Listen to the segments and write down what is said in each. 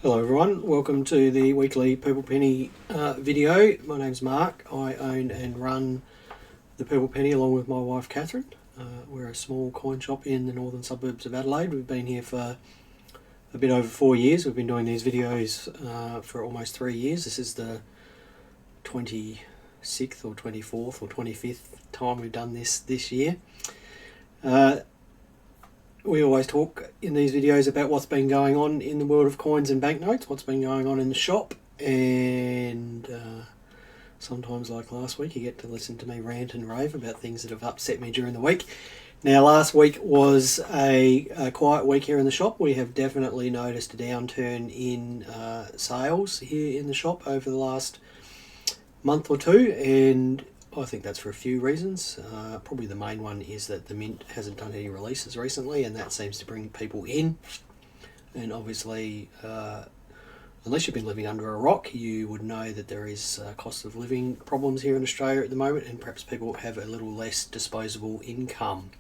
Hello everyone, welcome to the weekly Purple Penny video. My name's Mark. I own and run the Purple Penny along with my wife Catherine. We're a small coin shop in the northern suburbs of Adelaide. We've been here for a bit over 4 years. We've been doing these videos for almost 3 years. This is the 26th or 24th or 25th time we've done this year. We always talk in these videos about what's been going on in the world of coins and banknotes, what's been going on in the shop, and sometimes, like last week, you get to listen to me rant and rave about things that have upset me during the week. Now, last week was a quiet week here in the shop. We have definitely noticed a downturn in sales here in the shop over the last month or two, and I think that's for a few reasons. Probably the main one is that the Mint hasn't done any releases recently, and that seems to bring people in. And obviously, unless you've been living under a rock, you would know that there is cost of living problems here in Australia at the moment, and perhaps people have a little less disposable income.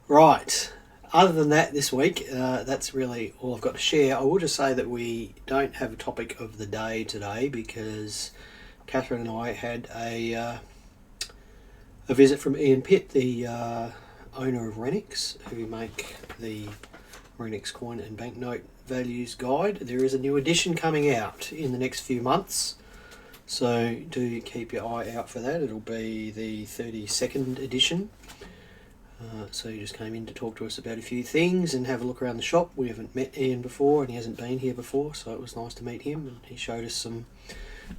Right. Other than that, this week, that's really all I've got to share. I will just say that we don't have a topic of the day today because Catherine and I had a visit from Ian Pitt, the owner of Renix, who make the Renix coin and banknote values guide. There is a new edition coming out in the next few months, so do keep your eye out for that. It'll be the 32nd edition. So he just came in to talk to us about a few things and have a look around the shop. We haven't met Ian before and he hasn't been here before, so it was nice to meet him, and he showed us some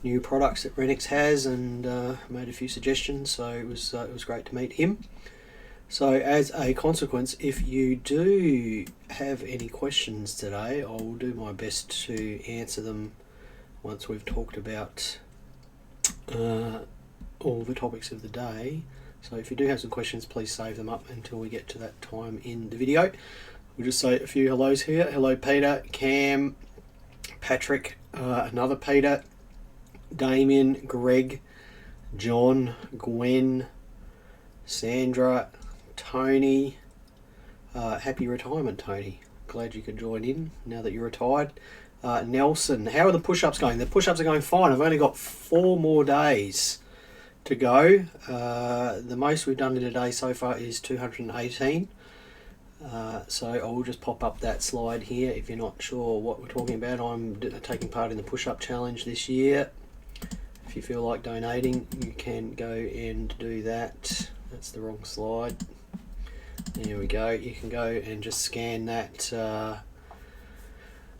new products that Renix has and made a few suggestions, so it was great to meet him. So as a consequence, if you do have any questions today, I will do my best to answer them once we've talked about all the topics of the day. So if you do have some questions, please save them up until we get to that time in the video. We'll just say a few hellos here. Hello Peter, Cam, Patrick, another Peter, Damien, Greg, John, Gwen, Sandra, Tony. Happy retirement, Tony. Glad you could join in now that you're retired. Nelson, how are the push-ups going? The push-ups are going fine. I've only got 4 more days to go. The most we've done in a day so far is 218. So I will just pop up that slide here if you're not sure what we're talking about. I'm taking part in the push-up challenge this year. If you feel like donating, you can go and do that. That's the wrong slide. There we go. You can go and just scan that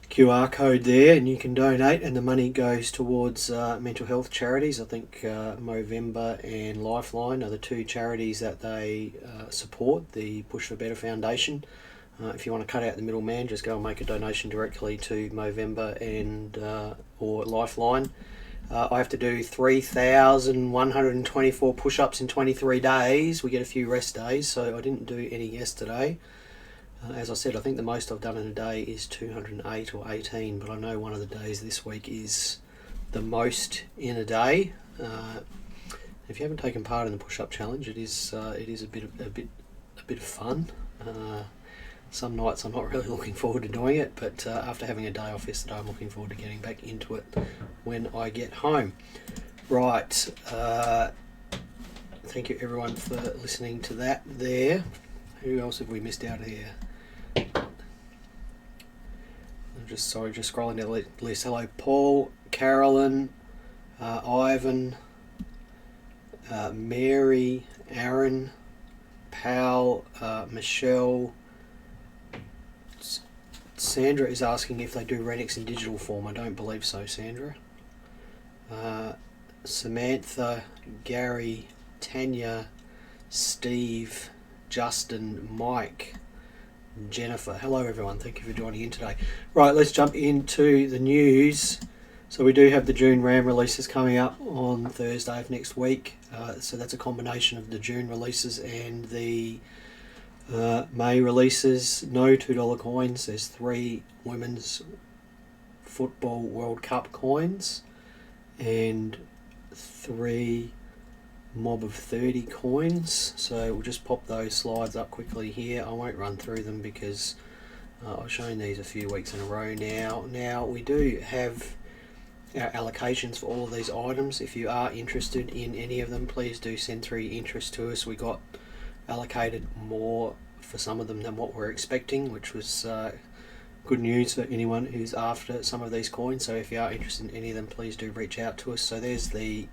QR code there and you can donate, and the money goes towards mental health charities. I think Movember and Lifeline are the 2 charities that they support, the Push for Better Foundation. If you want to cut out the middleman, just go and make a donation directly to Movember and or Lifeline. I have to do 3,124 push-ups in 23 days. We get a few rest days, so I didn't do any yesterday. As I said, I think the most I've done in a day is 208 or 18, but I know one of the days this week is the most in a day. If you haven't taken part in the push-up challenge, it is a bit of fun. Some nights I'm not really looking forward to doing it, but after having a day off yesterday, I'm looking forward to getting back into it when I get home. Right. Thank you everyone for listening to that there. Who else have we missed out here? I'm just scrolling down the list. Hello Paul, Carolyn, Ivan, Mary, Aaron, Pal, Michelle. Sandra is asking if they do Renix in digital form. I don't believe so, Sandra. Samantha, Gary, Tanya, Steve, Justin, Mike, Jennifer. Hello everyone, thank you for joining in today. Right, let's jump into the news. So we do have the June RAM releases coming up on Thursday of next week. So that's a combination of the June releases and the May releases. No $2 coins. There's 3 Women's Football World Cup coins and 3 mob of 30 coins. So we'll just pop those slides up quickly here. I won't run through them because I've shown these a few weeks in a row now. Now we do have our allocations for all of these items. If you are interested in any of them, please do send through your interest to us. We got allocated more for some of them than what we're expecting, which was good news for anyone who's after some of these coins. So if you are interested in any of them, please do reach out to us. So there's the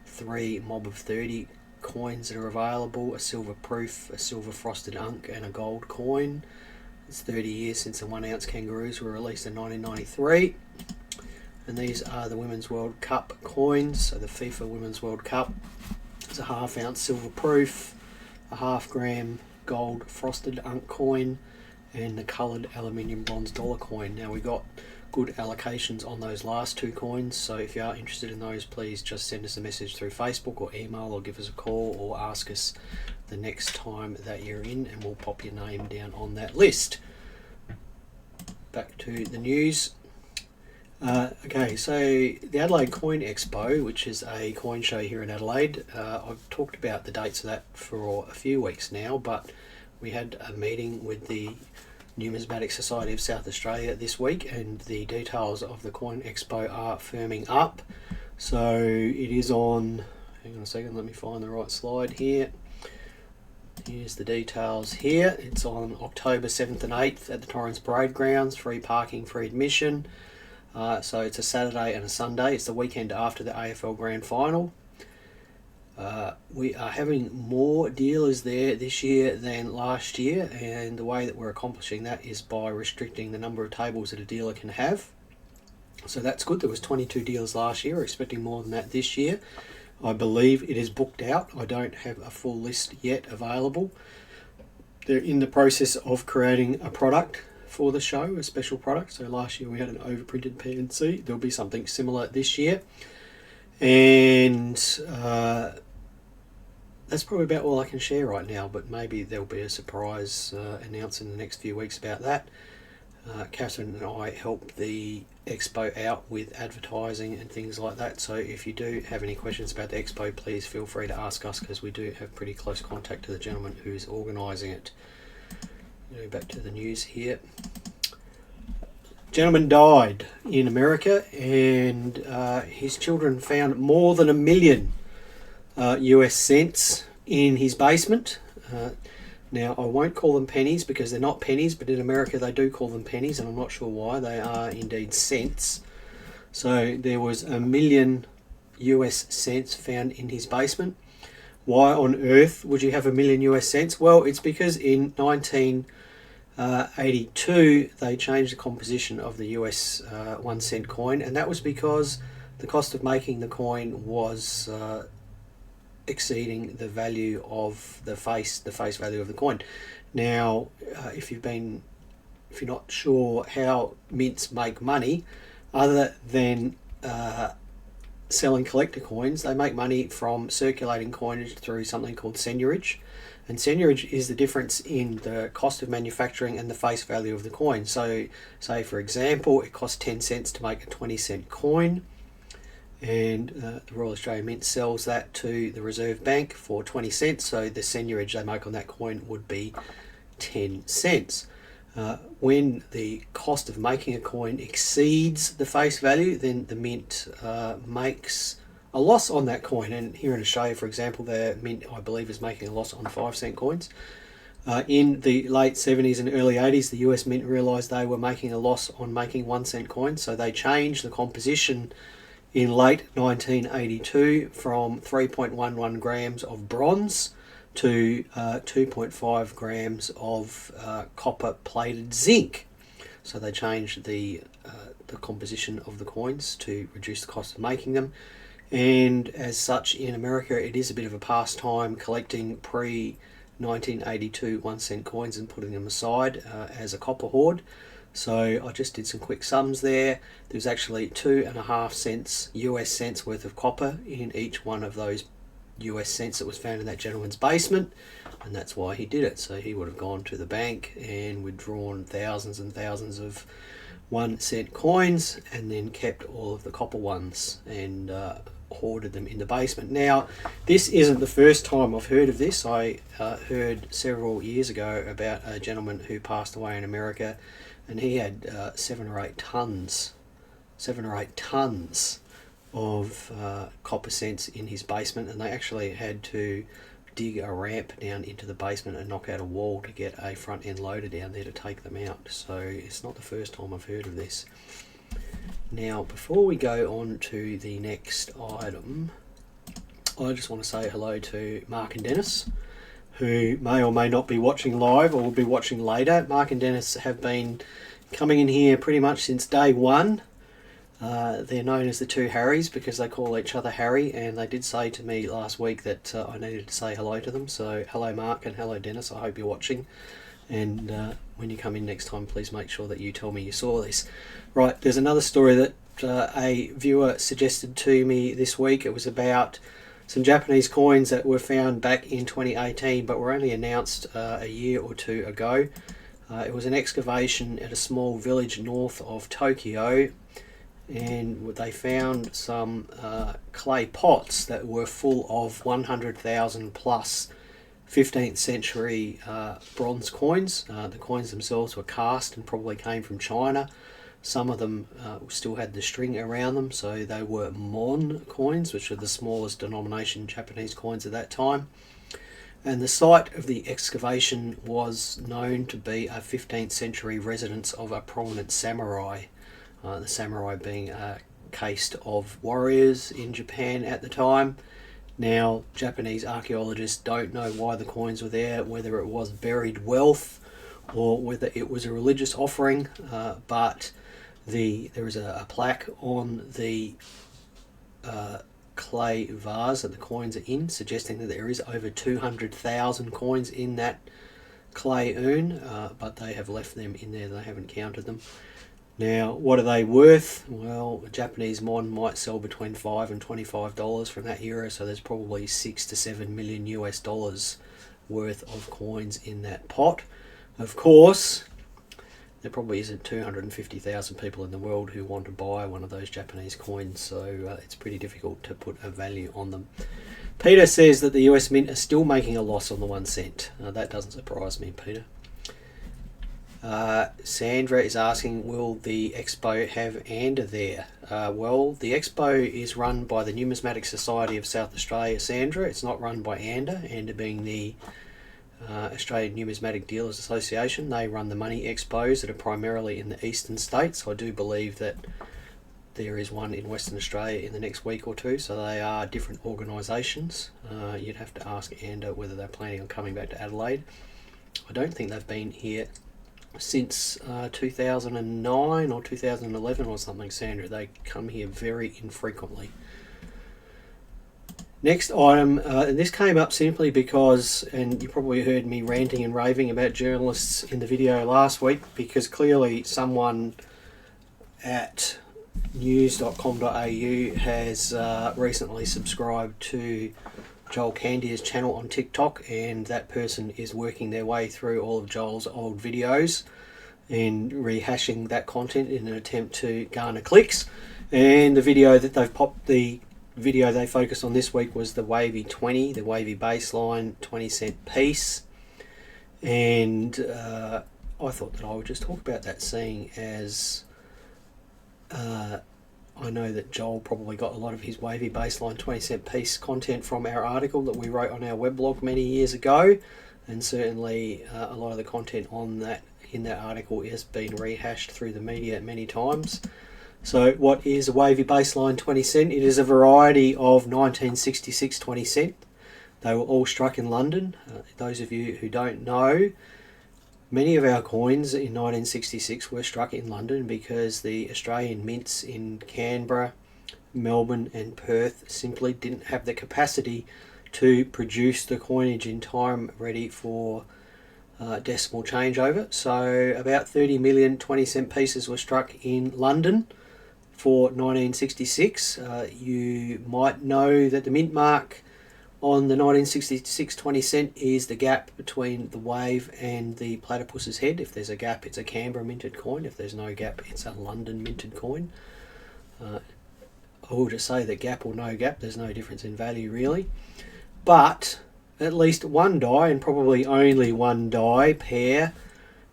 3 mob of 30 coins that are available: a silver proof, a silver frosted unk, and a gold coin. It's 30 years since the 1 ounce kangaroos were released in 1993. And these are the Women's World Cup coins. So the FIFA Women's World Cup is a ½ ounce silver proof, a ½ gram gold frosted unk coin, and the coloured aluminium bronze dollar coin. Now we got good allocations on those last 2 coins, so if you are interested in those, please just send us a message through Facebook or email, or give us a call, or ask us the next time that you're in, and we'll pop your name down on that list. Back to the news. Okay, so the Adelaide Coin Expo, which is a coin show here in Adelaide, I've talked about the dates of that for a few weeks now, but we had a meeting with the Numismatic Society of South Australia this week, and the details of the Coin Expo are firming up. So it is on, hang on a second, let me find the right slide here. Here's the details here. It's on October 7th and 8th at the Torrens Parade Grounds, free parking, free admission. So it's a Saturday and a Sunday. It's the weekend after the AFL Grand Final. We are having more dealers there this year than last year, and the way that we're accomplishing that is by restricting the number of tables that a dealer can have. So that's good. There was 22 dealers last year. We're expecting more than that this year. I believe it is booked out. I don't have a full list yet available. They're in the process of creating a product for the show, a special product. So last year we had an overprinted PNC. There'll be something similar this year. And that's probably about all I can share right now, but maybe there'll be a surprise announced in the next few weeks about that. Catherine and I help the Expo out with advertising and things like that, so if you do have any questions about the Expo, please feel free to ask us, because we do have pretty close contact to the gentleman who's organising it. Back to the news here. Gentleman died in America, and his children found more than $1 million US cents in his basement. Now, I won't call them pennies because they're not pennies, but in America they do call them pennies, and I'm not sure why. They are indeed cents. So there was $1 million US cents found in his basement. Why on earth would you have $1 million US cents? Well, it's because in 1982 they changed the composition of the US 1 cent coin, and that was because the cost of making the coin was exceeding the value of the face value of the coin. Now, if you're not sure how mints make money, other than selling collector coins, they make money from circulating coinage through something called seigniorage. And seigniorage is the difference in the cost of manufacturing and the face value of the coin. So, say for example, it costs 10 cents to make a 20 cent coin, and the Royal Australian Mint sells that to the Reserve Bank for 20 cents, so the seigniorage they make on that coin would be 10 cents. When the cost of making a coin exceeds the face value, then the Mint makes a loss on that coin. And here in Australia, for example, the Mint, I believe, is making a loss on 5 cent coins. In the late 70s and early 80s, the US Mint realised they were making a loss on making 1 cent coins, so they changed the composition in late 1982 from 3.11 grams of bronze to 2.5 grams of copper plated zinc. So they changed the composition of the coins to reduce the cost of making them. And as such, in America, it is a bit of a pastime collecting pre-1982 1 cent coins and putting them aside as a copper hoard. So I just did some quick sums there. There's actually 2.5 cents US cents worth of copper in each one of those US cents that was found in that gentleman's basement, and that's why he did it. So he would have gone to the bank and withdrawn thousands and thousands of 1 cent coins, and then kept all of the copper ones and hoarded them in the basement. Now, this isn't the first time I've heard of this. I heard several years ago about a gentleman who passed away in America and he had 7 or 8 tons of copper cents in his basement, and they actually had to dig a ramp down into the basement and knock out a wall to get a front end loader down there to take them out. So it's not the first time I've heard of this. Now, before we go on to the next item, I just want to say hello to Mark and Dennis, who may or may not be watching live or will be watching later. Mark and Dennis have been coming in here pretty much since day one. They're known as the two Harrys because they call each other Harry, and they did say to me last week that I needed to say hello to them. So hello Mark and hello Dennis, I hope you're watching, and when you come in next time, please make sure that you tell me you saw this. Right, there's another story that a viewer suggested to me this week. It was about some Japanese coins that were found back in 2018 but were only announced a year or two ago. It was an excavation at a small village north of Tokyo, and they found some clay pots that were full of 100,000 plus 15th century bronze coins. The coins themselves were cast and probably came from China. Some of them still had the string around them, so they were mon coins, which are the smallest denomination Japanese coins at that time. And the site of the excavation was known to be a 15th century residence of a prominent samurai. The samurai being a caste of warriors in Japan at the time. Now, Japanese archaeologists don't know why the coins were there, whether it was buried wealth or whether it was a religious offering, but there is a plaque on the clay vase that the coins are in, suggesting that there is over 200,000 coins in that clay urn, but they have left them in there, they haven't counted them. Now, what are they worth? Well, a Japanese mon might sell between $5 and $25 from that era, so there's probably $6 to $7 million US worth of coins in that pot. Of course, there probably isn't 250,000 people in the world who want to buy one of those Japanese coins, so it's pretty difficult to put a value on them. Peter says that the US Mint are still making a loss on the 1 cent. That doesn't surprise me, Peter. Sandra is asking, will the Expo have ANDA there? Well, the Expo is run by the Numismatic Society of South Australia, Sandra. It's not run by ANDA, ANDA being the Australian Numismatic Dealers Association. They run the money expos that are primarily in the eastern states. I do believe that there is one in Western Australia in the next week or two, so they are different organisations. You'd have to ask ANDA whether they're planning on coming back to Adelaide. I don't think they've been here since 2009 or 2011 or something, Sandra. They come here very infrequently. Next item, and this came up simply because, and you probably heard me ranting and raving about journalists in the video last week, because clearly someone at news.com.au has recently subscribed to Joel Candia's channel on TikTok, and that person is working their way through all of Joel's old videos and rehashing that content in an attempt to garner clicks. And the video that they've popped, the video they focused on this week was the Wavy 20, the Wavy Baseline 20-cent piece. And I thought that I would just talk about that, seeing as I know that Joel probably got a lot of his Wavy Baseline 20-cent piece content from our article that we wrote on our weblog many years ago, and certainly a lot of the content on that in that article has been rehashed through the media many times. So what is a Wavy Baseline 20 cent? It is a variety of 1966 20 cent. They were all struck in London. Those of you who don't know, many of our coins in 1966 were struck in London because the Australian mints in Canberra, Melbourne and Perth simply didn't have the capacity to produce the coinage in time ready for decimal changeover. So about 30 million 20 cent pieces were struck in London for 1966. You might know that the mint mark on the 1966 20 cent is the gap between the wave and the platypus's head. If there's a gap, it's a Canberra minted coin. If there's no gap, it's a London minted coin. I will just say that gap or no gap, there's no difference in value really. But at least one die, and probably only one die pair,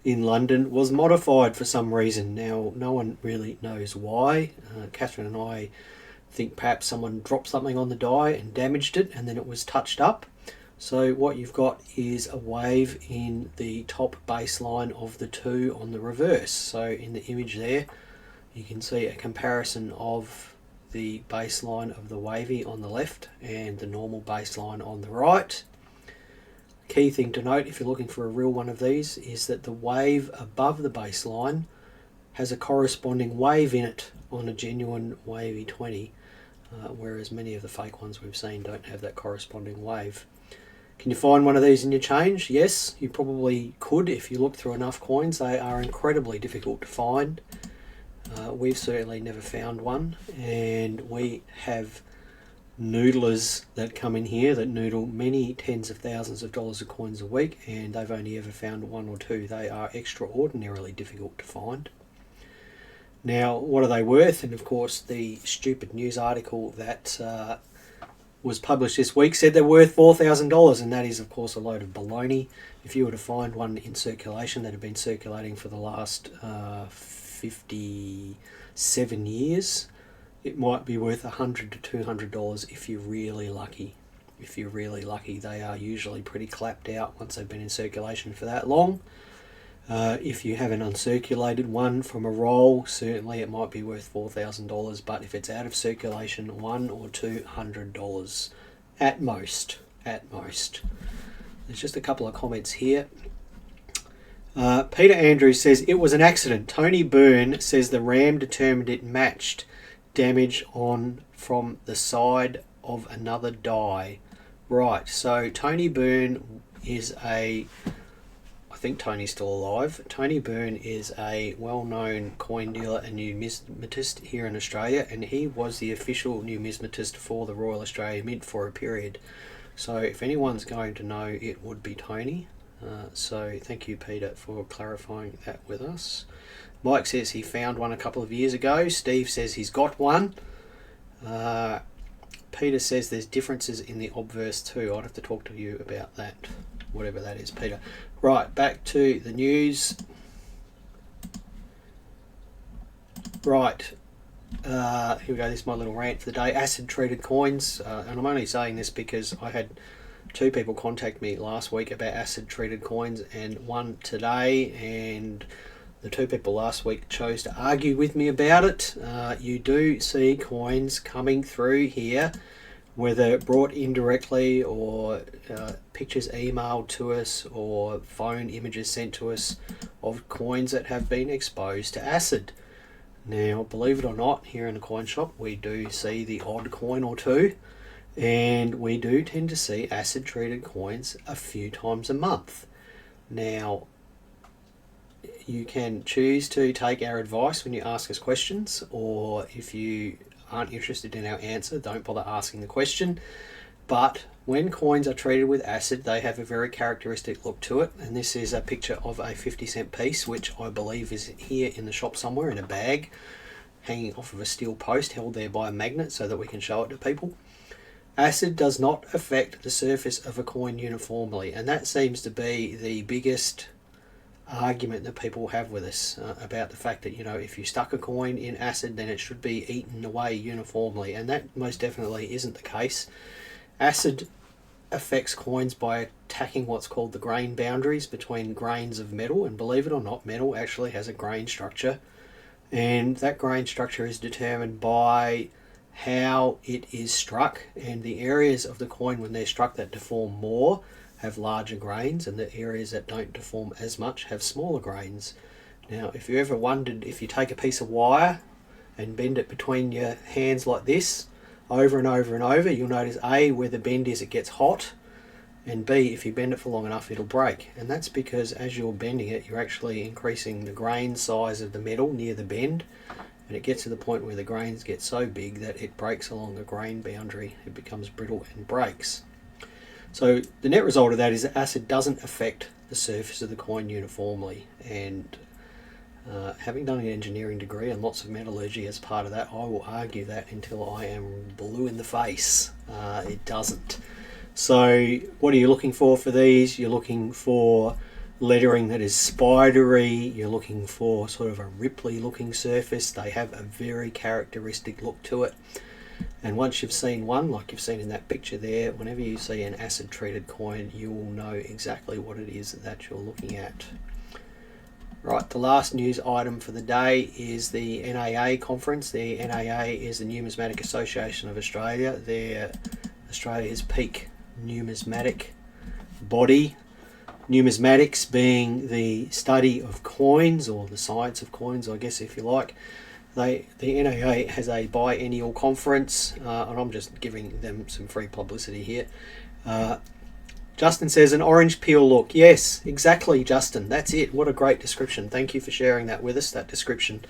in London was modified for some reason. Now, no one really knows why. Catherine and I think perhaps someone dropped something on the die and damaged it, and then it was touched up. So what you've got is a wave in the top baseline of the two on the reverse. So in the image there, you can see a comparison of the baseline of the wavy on the left and the normal baseline on the right. Key thing to note if you're looking for a real one of these is that the wave above the baseline has a corresponding wave in it on a genuine wavy 20, whereas many of the fake ones we've seen don't have that corresponding wave. Can you find one of these in your change? Yes, you probably could if you look through enough coins. They are incredibly difficult to find. We've certainly never found one, and we have noodlers that come in here that noodle many tens of thousands of dollars of coins a week, and they've only ever found one or two. They are extraordinarily difficult to find. Now, what are they worth? And of course, the stupid news article that was published this week said they're worth $4,000, and that is, of course, a load of baloney. If you were to find one in circulation that had been circulating for the last 57 years, it might be worth $100 to $200 if you're really lucky. If you're really lucky, they are usually pretty clapped out once they've been in circulation for that long. If you have an uncirculated one from a roll, certainly it might be worth $4,000, but if it's out of circulation, $100 or $200 at most. At most. There's just a couple of comments here. Peter Andrews says it was an accident. Tony Byrne says the ram determined it matched damage on from the side of another die. Right, so Tony Byrne is I think Tony's still alive. Tony Byrne is a well-known coin dealer and numismatist here in Australia, and he was the official numismatist for the Royal Australia Mint for a period. So if anyone's going to know, it would be Tony. So thank you, Peter, for clarifying that with us. Mike says he found one a couple of years ago. Steve says he's got one. Peter says there's differences in the obverse too. I'd have to talk to you about that, whatever that is, Peter. Right, back to the news. Right, here we go. This is my little rant for the day. Acid-treated coins, and I'm only saying this because I had two people contact me last week about acid-treated coins, and one today, and the two people last week chose to argue with me about it. You do see coins coming through here, whether brought indirectly or pictures emailed to us or phone images sent to us of coins that have been exposed to acid. Now, believe it or not, here in the coin shop we do see the odd coin or two, and we do tend to see acid-treated coins a few times a month. Now, you can choose to take our advice when you ask us questions, or if you aren't interested in our answer, don't bother asking the question. But when coins are treated with acid, they have a very characteristic look to it, and this is a picture of a 50-cent piece, which I believe is here in the shop somewhere in a bag, hanging off of a steel post held there by a magnet so that we can show it to people. Acid does not affect the surface of a coin uniformly, and that seems to be the biggest argument that people have with us about the fact that, you know, if you stuck a coin in acid, then it should be eaten away uniformly, and that most definitely isn't the case. Acid affects coins by attacking what's called the grain boundaries between grains of metal, and believe it or not, metal actually has a grain structure, and that grain structure is determined by how it is struck, and the areas of the coin when they're struck that deform more have larger grains, and the areas that don't deform as much have smaller grains. Now, if you ever wondered, if you take a piece of wire and bend it between your hands like this over and over and over, you'll notice A, where the bend is, it gets hot, and B, if you bend it for long enough, it'll break. And that's because as you're bending it, you're actually increasing the grain size of the metal near the bend, and it gets to the point where the grains get so big that it breaks along the grain boundary. It becomes brittle and breaks. So the net result of that is that acid doesn't affect the surface of the coin uniformly, and having done an engineering degree and lots of metallurgy as part of that, I will argue that until I am blue in the face. It doesn't. So what are you looking for these? You're looking for lettering that is spidery. You're looking for sort of a Ripley looking surface. They have a very characteristic look to it. And once you've seen one, like you've seen in that picture there, whenever you see an acid treated coin, you will know exactly what it is that you're looking at. Right, the last news item for the day is the NAA Conference. The NAA is the Numismatic Association of Australia. They're Australia's peak numismatic body. Numismatics being the study of coins, or the science of coins, I guess, if you like. The NAA has a biennial conference, and I'm just giving them some free publicity here. Justin says, an orange peel look. Yes, exactly, Justin. That's it. What a great description. Thank you for sharing that with us, that description.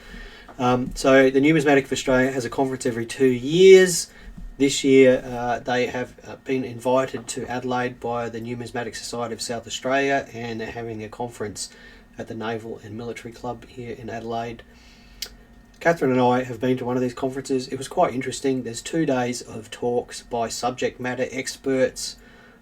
So the Numismatic of Australia has a conference every 2 years. This year they have been invited to Adelaide by the Numismatic Society of South Australia, and they're having a conference at the Naval and Military Club here in Adelaide. Catherine and I have been to one of these conferences. It was quite interesting. There's 2 days of talks by subject matter experts,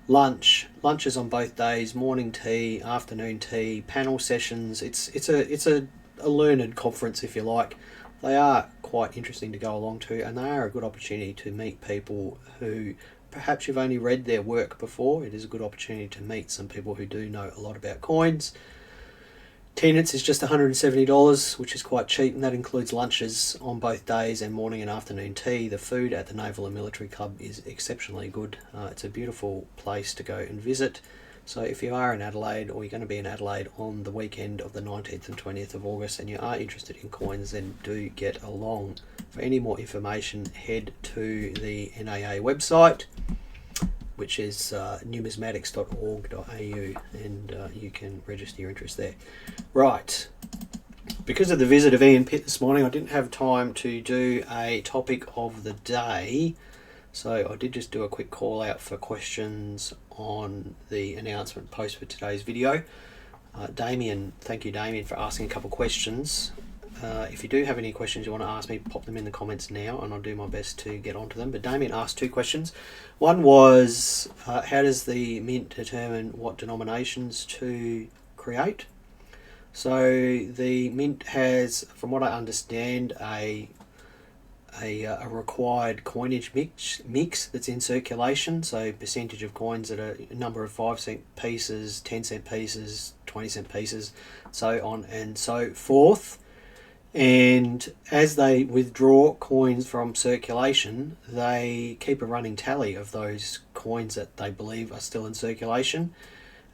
lunches on both days, morning tea, afternoon tea, panel sessions. It's a learned conference, if you like. They are quite interesting to go along to, and they are a good opportunity to meet people who perhaps you've only read their work before. It is a good opportunity to meet some people who do know a lot about coins. Attendance is just $170, which is quite cheap, and that includes lunches on both days and morning and afternoon tea. The food at the Naval and Military Club is exceptionally good. It's a beautiful place to go and visit. So if you are in Adelaide, or you're going to be in Adelaide on the weekend of the 19th and 20th of August, and you are interested in coins, then do get along. For any more information, head to the NAA website, which is numismatics.org.au, and you can register your interest there. Right, because of the visit of Ian Pitt this morning, I didn't have time to do a topic of the day, so I did just do a quick call out for questions on the announcement post for today's video. Damien, thank you Damien for asking a couple of questions. If you do have any questions you want to ask me, pop them in the comments now and I'll do my best to get onto them. But Damien asked 2 questions. One was, how does the Mint determine what denominations to create? So the Mint has, from what I understand, a required coinage mix that's in circulation. So percentage of coins that are a number of 5-cent pieces, 10-cent pieces, 20-cent pieces, so on and so forth. And as they withdraw coins from circulation, they keep a running tally of those coins that they believe are still in circulation,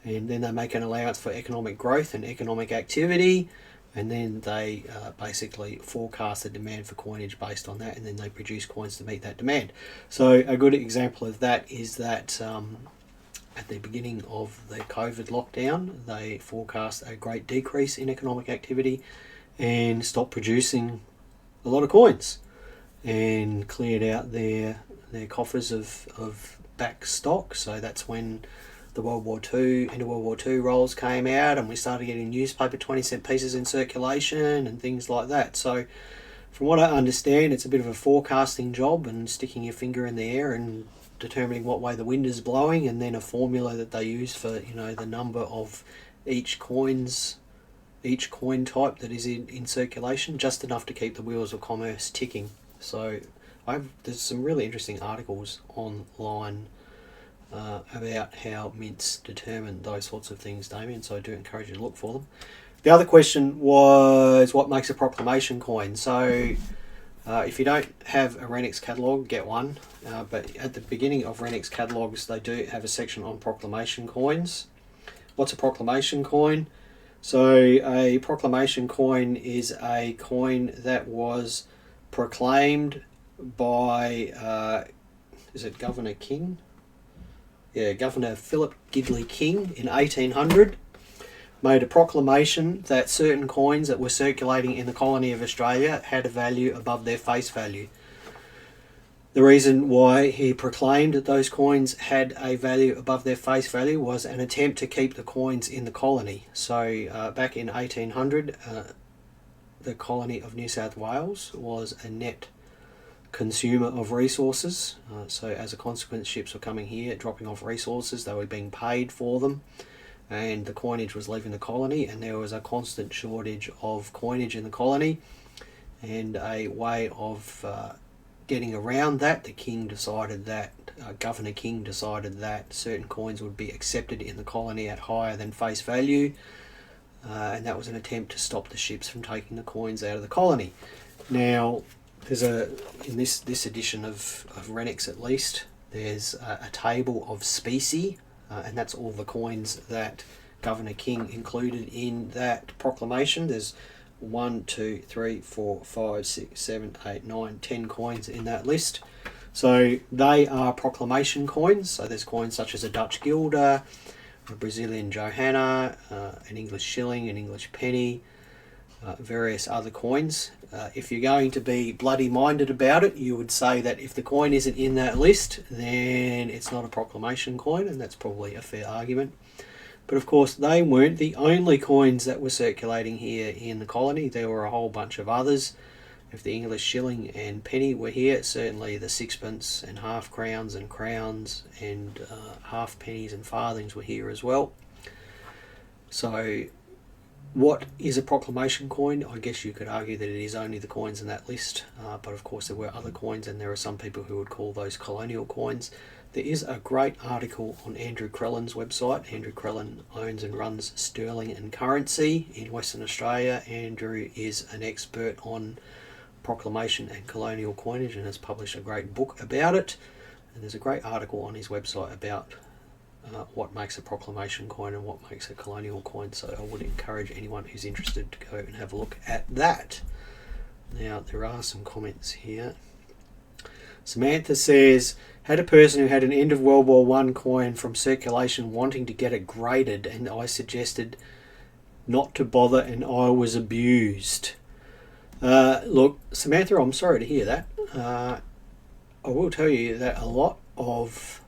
and then they make an allowance for economic growth and economic activity, and then they basically forecast the demand for coinage based on that, and then they produce coins to meet that demand. So a good example of that is that at the beginning of the COVID lockdown, they forecast a great decrease in economic activity and stopped producing a lot of coins and cleared out their coffers of back stock. So that's when the World War II, end of World War II rolls came out, and we started getting newspaper 20-cent pieces in circulation and things like that. So from what I understand, it's a bit of a forecasting job and sticking your finger in the air and determining what way the wind is blowing, and then a formula that they use for, you know, the number of each coin type that is in circulation, just enough to keep the wheels of commerce ticking. So there's some really interesting articles online about how mints determine those sorts of things, Damien, so I do encourage you to look for them. The other question was, what makes a Proclamation coin? So if you don't have a Renix catalogue, get one, but at the beginning of Renix catalogues they do have a section on Proclamation coins. What's a Proclamation coin? So a Proclamation coin is a coin that was proclaimed by, is it Governor King? Yeah, Governor Philip Gidley King in 1800. Made a proclamation that certain coins that were circulating in the colony of Australia had a value above their face value. The reason why he proclaimed that those coins had a value above their face value was an attempt to keep the coins in the colony. So back in 1800, the colony of New South Wales was a net consumer of resources. So as a consequence, ships were coming here, dropping off resources. They were being paid for them. and the coinage was leaving the colony, and there was a constant shortage of coinage in the colony. And a way of getting around that, the king decided that, Governor King decided that certain coins would be accepted in the colony at higher than face value, and that was an attempt to stop the ships from taking the coins out of the colony. Now, there's in this edition of Renix at least, there's a table of specie, and that's all the coins that Governor King included in that proclamation. There's 1, 2, 3, 4, 5, 6, 7, 8, 9, 10 coins in that list. So they are proclamation coins. So there's coins such as a Dutch guilder, a Brazilian Johanna, an English shilling, an English penny, various other coins. If you're going to be bloody minded about it, you would say that if the coin isn't in that list, then it's not a proclamation coin, and that's probably a fair argument. But of course, they weren't the only coins that were circulating here in the colony. There were a whole bunch of others. If the English shilling and penny were here, certainly the sixpence and half crowns and half pennies and farthings were here as well. So what is a proclamation coin? I guess you could argue that it is only the coins in that list, but of course there were other coins, and there are some people who would call those colonial coins. There is a great article on Andrew Crellin's website. Andrew Crellin owns and runs Sterling and Currency in Western Australia. Andrew is an expert on proclamation and colonial coinage and has published a great book about it. And there's a great article on his website about what makes a proclamation coin and what makes a colonial coin. So I would encourage anyone who's interested to go and have a look at that. Now, there are some comments here. Samantha says, had a person who had an end of World War One coin from circulation wanting to get it graded, and I suggested not to bother, and I was abused. Look, Samantha, I'm sorry to hear that. I will tell you that a lot of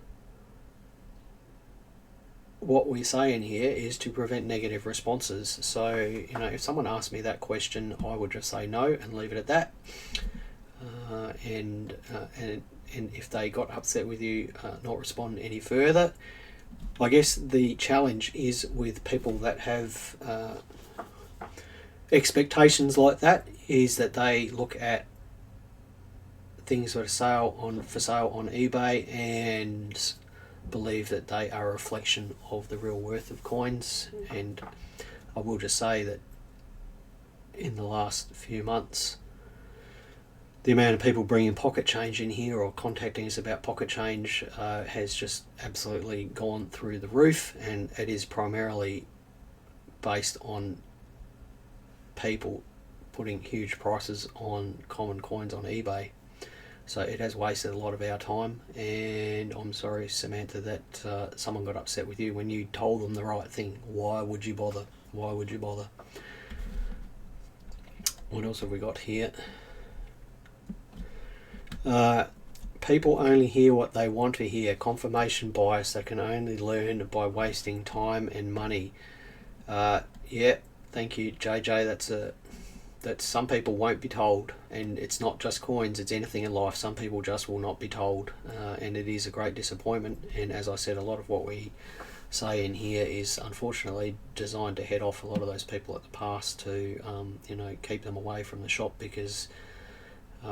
what we say in here is to prevent negative responses. So, if someone asked me that question, I would just say no and leave it at that. And if they got upset with you, not respond any further. I guess the challenge is with people that have expectations like that, is that they look at things that are for sale on eBay and believe that they are a reflection of the real worth of coins. And I will just say that in the last few months, the amount of people bringing pocket change in here or contacting us about pocket change has just absolutely gone through the roof, and it is primarily based on people putting huge prices on common coins on eBay. So it has wasted a lot of our time, and I'm sorry, Samantha, that someone got upset with you when you told them the right thing. Why would you bother? Why would you bother? What else have we got here? People only hear what they want to hear. Confirmation bias. They can only learn by wasting time and money. Yeah, thank you, JJ. That some people won't be told, and it's not just coins, it's anything in life. Some people just will not be told, and it is a great disappointment. And as I said, a lot of what we say in here is unfortunately designed to head off a lot of those people at the past to keep them away from the shop, because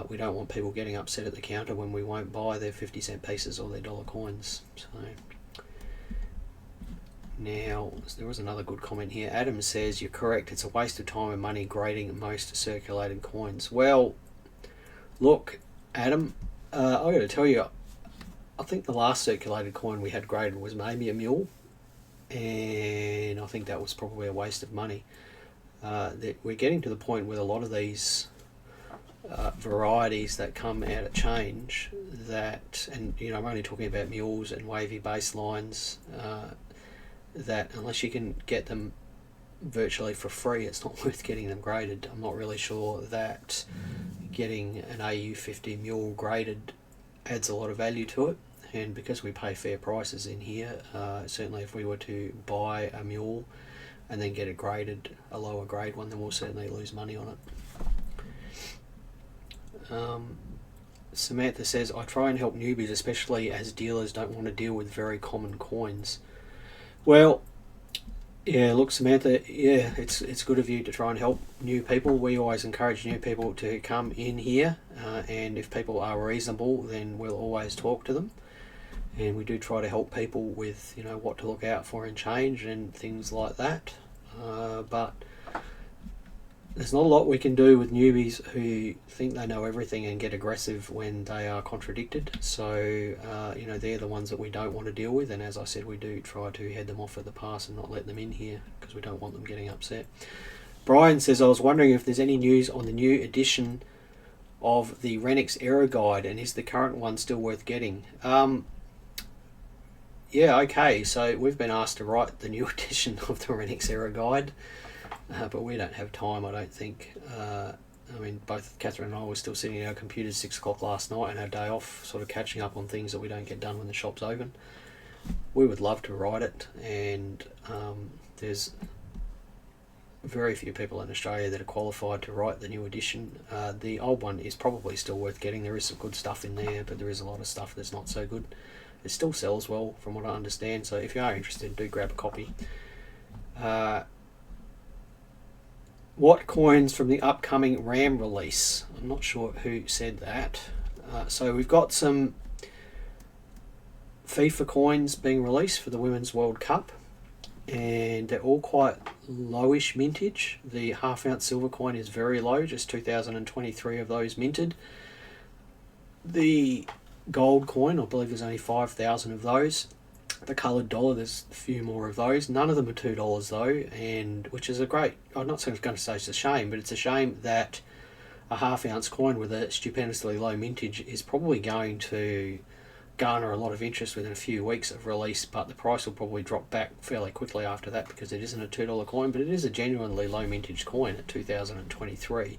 we don't want people getting upset at the counter when we won't buy their 50-cent pieces or their dollar coins. So now, there was another good comment here. Adam says, you're correct, it's a waste of time and money grading most circulated coins. Well, look, Adam, I got to tell you, I think the last circulated coin we had graded was maybe a mule, and I think that was probably a waste of money. That we're getting to the point with a lot of these varieties that come out of change, that, and I'm only talking about mules and wavy baselines, that unless you can get them virtually for free, it's not worth getting them graded. I'm not really sure that getting an AU50 mule graded adds a lot of value to it, and because we pay fair prices in here, certainly if we were to buy a mule and then get it graded, a lower grade one, then we'll certainly lose money on it. Samantha says, I try and help newbies, especially as dealers don't want to deal with very common coins. Well, Yeah, look, Samantha, yeah, it's good of you to try and help new people. We always encourage new people to come in here, and if people are reasonable, then we'll always talk to them. And we do try to help people with, what to look out for in change and things like that. But there's not a lot we can do with newbies who think they know everything and get aggressive when they are contradicted. So, they're the ones that we don't want to deal with. And as I said, we do try to head them off at the pass and not let them in here because we don't want them getting upset. Brian says, I was wondering if there's any news on the new edition of the Renix Error Guide, and is the current one still worth getting? Yeah, okay. So we've been asked to write the new edition of the Renix Error Guide. But we don't have time, I don't think. Both Catherine and I were still sitting at our computers 6 o'clock last night and our day off, sort of catching up on things that we don't get done when the shop's open. We would love to write it, and there's very few people in Australia that are qualified to write the new edition. The old one is probably still worth getting. There is some good stuff in there, but there is a lot of stuff that's not so good. It still sells well, from what I understand, so if you are interested, do grab a copy. What coins from the upcoming RAM release? I'm not sure who said that. So we've got some FIFA coins being released for the Women's World Cup, and they're all quite lowish mintage. The half-ounce silver coin is very low, just 2,023 of those minted. The gold coin, I believe there's only 5,000 of those. The coloured dollar, there's a few more of those. None of them are $2 though, and which is a great. I'm not going to say it's a shame, but it's a shame that a half-ounce coin with a stupendously low mintage is probably going to garner a lot of interest within a few weeks of release, but the price will probably drop back fairly quickly after that because it isn't a $2 coin, but it is a genuinely low mintage coin at 2023.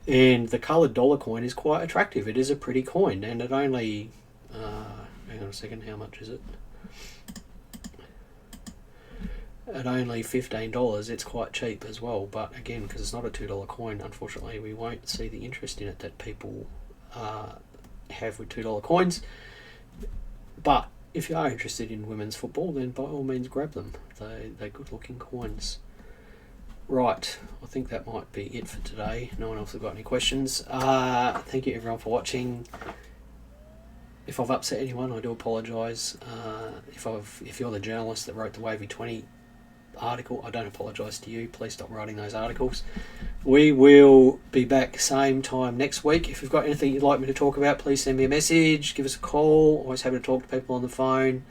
And the coloured dollar coin is quite attractive. It is a pretty coin, and it only hang on a second, how much is it? At only $15, it's quite cheap as well, but again, because it's not a $2 coin, unfortunately we won't see the interest in it that people have with $2 coins. But if you are interested in women's football, then by all means grab them. They're good looking coins. Right, I think that might be it for today. No one else has got any questions. Thank you everyone for watching. If I've upset anyone, I do apologise. If you're the journalist that wrote the Wavy 20 article, I don't apologise to you. Please stop writing those articles. We will be back same time next week. If you've got anything you'd like me to talk about, please send me a message, give us a call. Always happy to talk to people on the phone.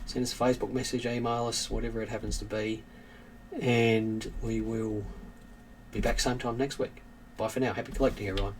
Send us a Facebook message, email us, whatever it happens to be. And we will be back same time next week. Bye for now. Happy collecting, everyone.